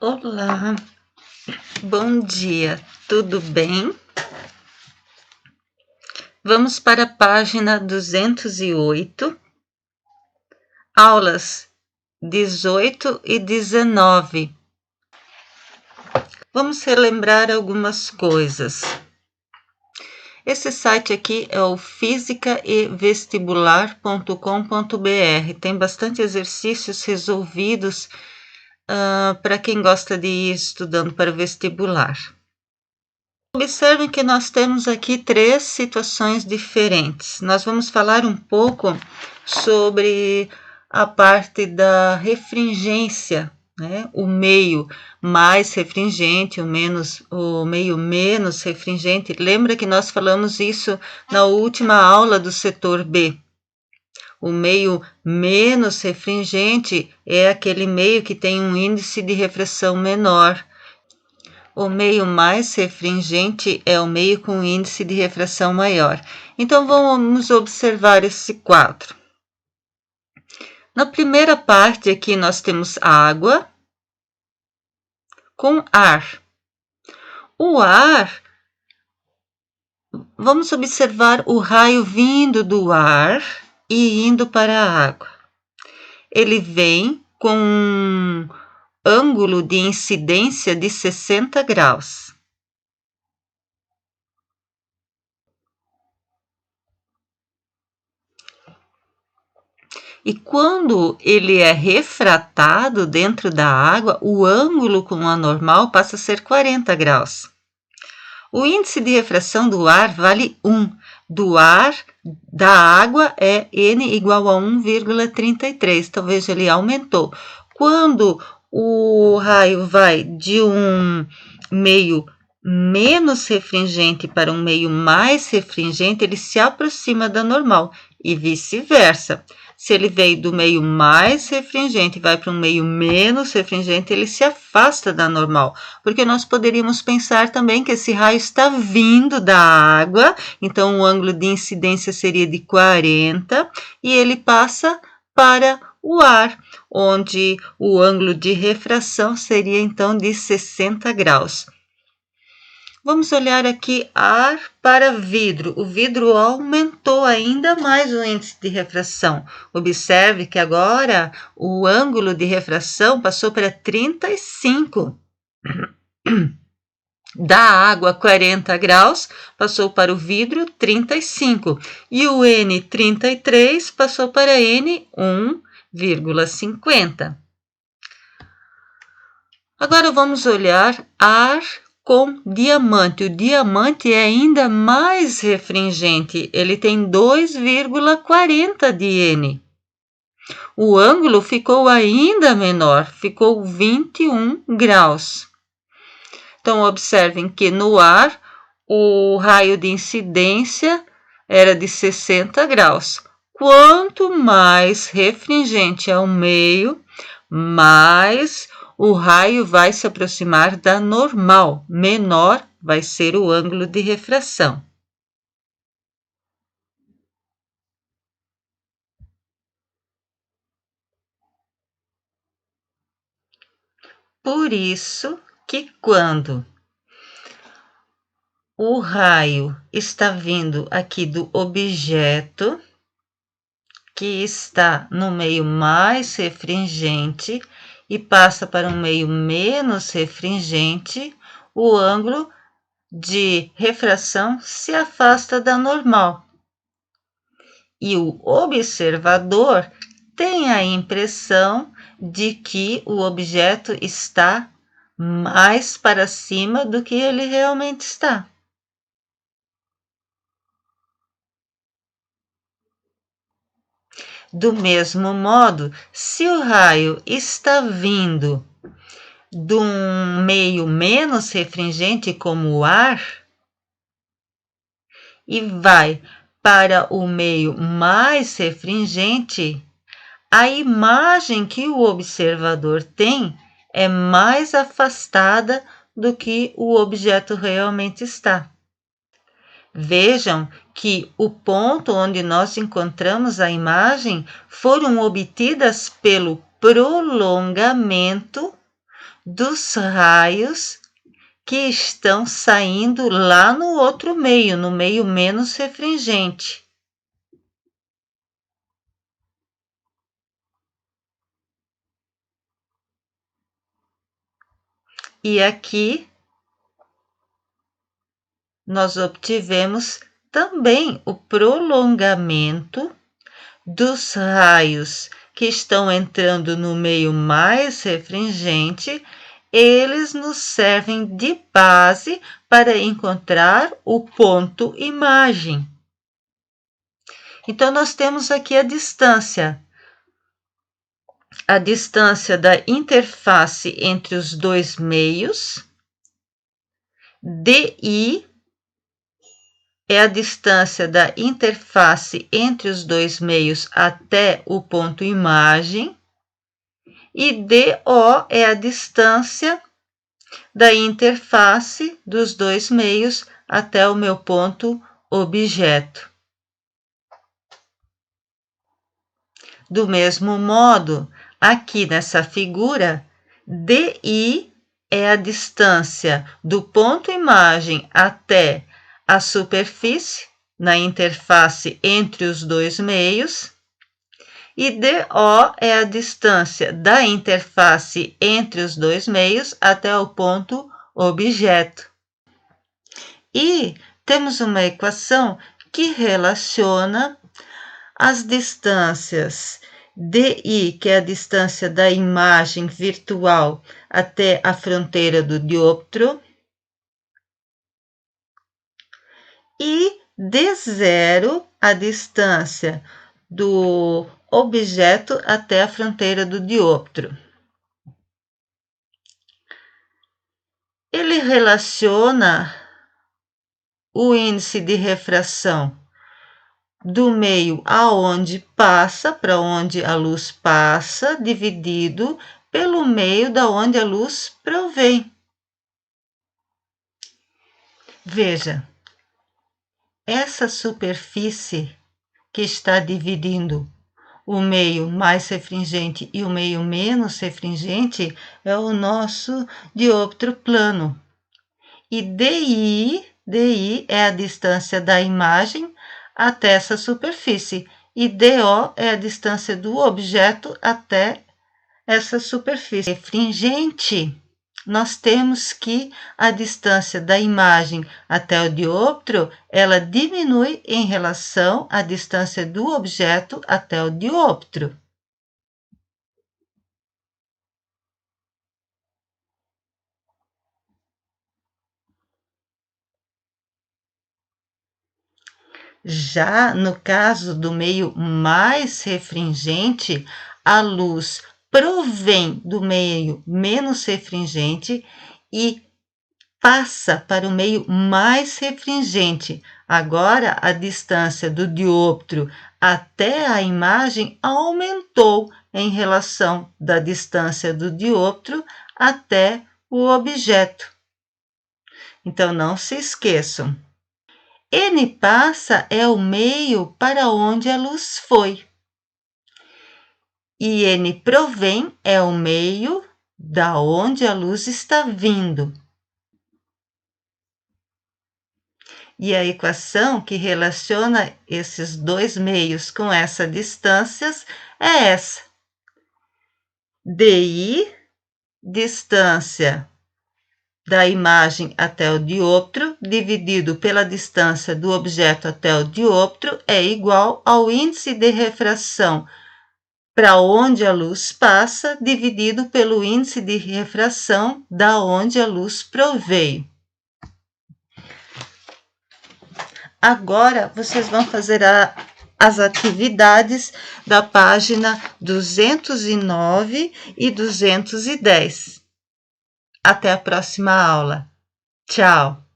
Olá, bom dia, tudo bem? Vamos para a página 208, aulas 18 e 19. Vamos relembrar algumas coisas. Esse site aqui é o fisicaevestibular.com.br. Tem bastante exercícios resolvidos para quem gosta de ir estudando para o vestibular. Observem que nós temos aqui 3 situações diferentes. Nós vamos falar um pouco sobre a parte da refringência, né? O meio mais refringente, o meio menos refringente. Lembra que nós falamos isso na última aula do setor B. O meio menos refringente é aquele meio que tem um índice de refração menor. O meio mais refringente é o meio com índice de refração maior. Então, vamos observar esse quadro. Na primeira parte aqui, nós temos água com ar. O ar, vamos observar o raio vindo do ar e indo para a água. Ele vem com um ângulo de incidência de 60 graus. E quando ele é refratado dentro da água, o ângulo com a normal passa a ser 40 graus. O índice de refração do ar vale 1. Da água é N igual a 1,33. Então, veja, ele aumentou. Quando o raio vai de um meio menos refringente para um meio mais refringente, ele se aproxima da normal e vice-versa. Se ele veio do meio mais refringente e vai para um meio menos refringente, ele se afasta da normal. Porque nós poderíamos pensar também que esse raio está vindo da água, então o ângulo de incidência seria de 40 e ele passa para o ar, onde o ângulo de refração seria então de 60 graus. Vamos olhar aqui ar para vidro. O vidro aumentou ainda mais o índice de refração. Observe que agora o ângulo de refração passou para 35. Da água 40 graus passou para o vidro 35. E o N33 passou para N 1,50. Agora vamos olhar ar com diamante. O diamante é ainda mais refringente, ele tem 2,40 de N. O ângulo ficou ainda menor, ficou 21 graus. Então, observem que no ar, o raio de incidência era de 60 graus. Quanto mais refringente é o meio, mais o raio vai se aproximar da normal, menor vai ser o ângulo de refração. Por isso que quando o raio está vindo aqui do objeto, que está no meio mais refringente, e passa para um meio menos refringente, o ângulo de refração se afasta da normal. E o observador tem a impressão de que o objeto está mais para cima do que ele realmente está. Do mesmo modo, se o raio está vindo de um meio menos refringente como o ar e vai para o meio mais refringente, a imagem que o observador tem é mais afastada do que o objeto realmente está. Vejam que o ponto onde nós encontramos a imagem foram obtidas pelo prolongamento dos raios que estão saindo lá no outro meio, no meio menos refringente. E aqui nós obtivemos também o prolongamento dos raios que estão entrando no meio mais refringente. Eles nos servem de base para encontrar o ponto imagem. Então, nós temos aqui a distância da interface entre os dois meios. DI é a distância da interface entre os dois meios até o ponto imagem. E DO é a distância da interface dos dois meios até o meu ponto objeto. Do mesmo modo, aqui nessa figura, DI é a distância do ponto imagem até a superfície, na interface entre os dois meios, e DO é a distância da interface entre os dois meios até o ponto objeto. E temos uma equação que relaciona as distâncias DI, que é a distância da imagem virtual até a fronteira do dioptro, e D0, a distância do objeto até a fronteira do dioptro. Ele relaciona o índice de refração do meio aonde passa, para onde a luz passa, dividido pelo meio da onde a luz provém. Veja, essa superfície que está dividindo o meio mais refringente e o meio menos refringente é o nosso dioptro plano. E DI é a distância da imagem até essa superfície, e DO é a distância do objeto até essa superfície. Refringente, nós temos que a distância da imagem até o dioptro, ela diminui em relação à distância do objeto até o dioptro. Já no caso do meio mais refringente, a luz provém do meio menos refringente e passa para o meio mais refringente. Agora, a distância do dioptro até a imagem aumentou em relação da distância do dioptro até o objeto. Então, não se esqueçam. N passa é o meio para onde a luz foi. E N provém é o meio da onde a luz está vindo. E a equação que relaciona esses dois meios com essas distâncias é essa. DI, distância da imagem até o dioptro, dividido pela distância do objeto até o dioptro, é igual ao índice de refração para onde a luz passa, dividido pelo índice de refração da onde a luz proveio. Agora, vocês vão fazer as atividades da página 209 e 210. Até a próxima aula. Tchau!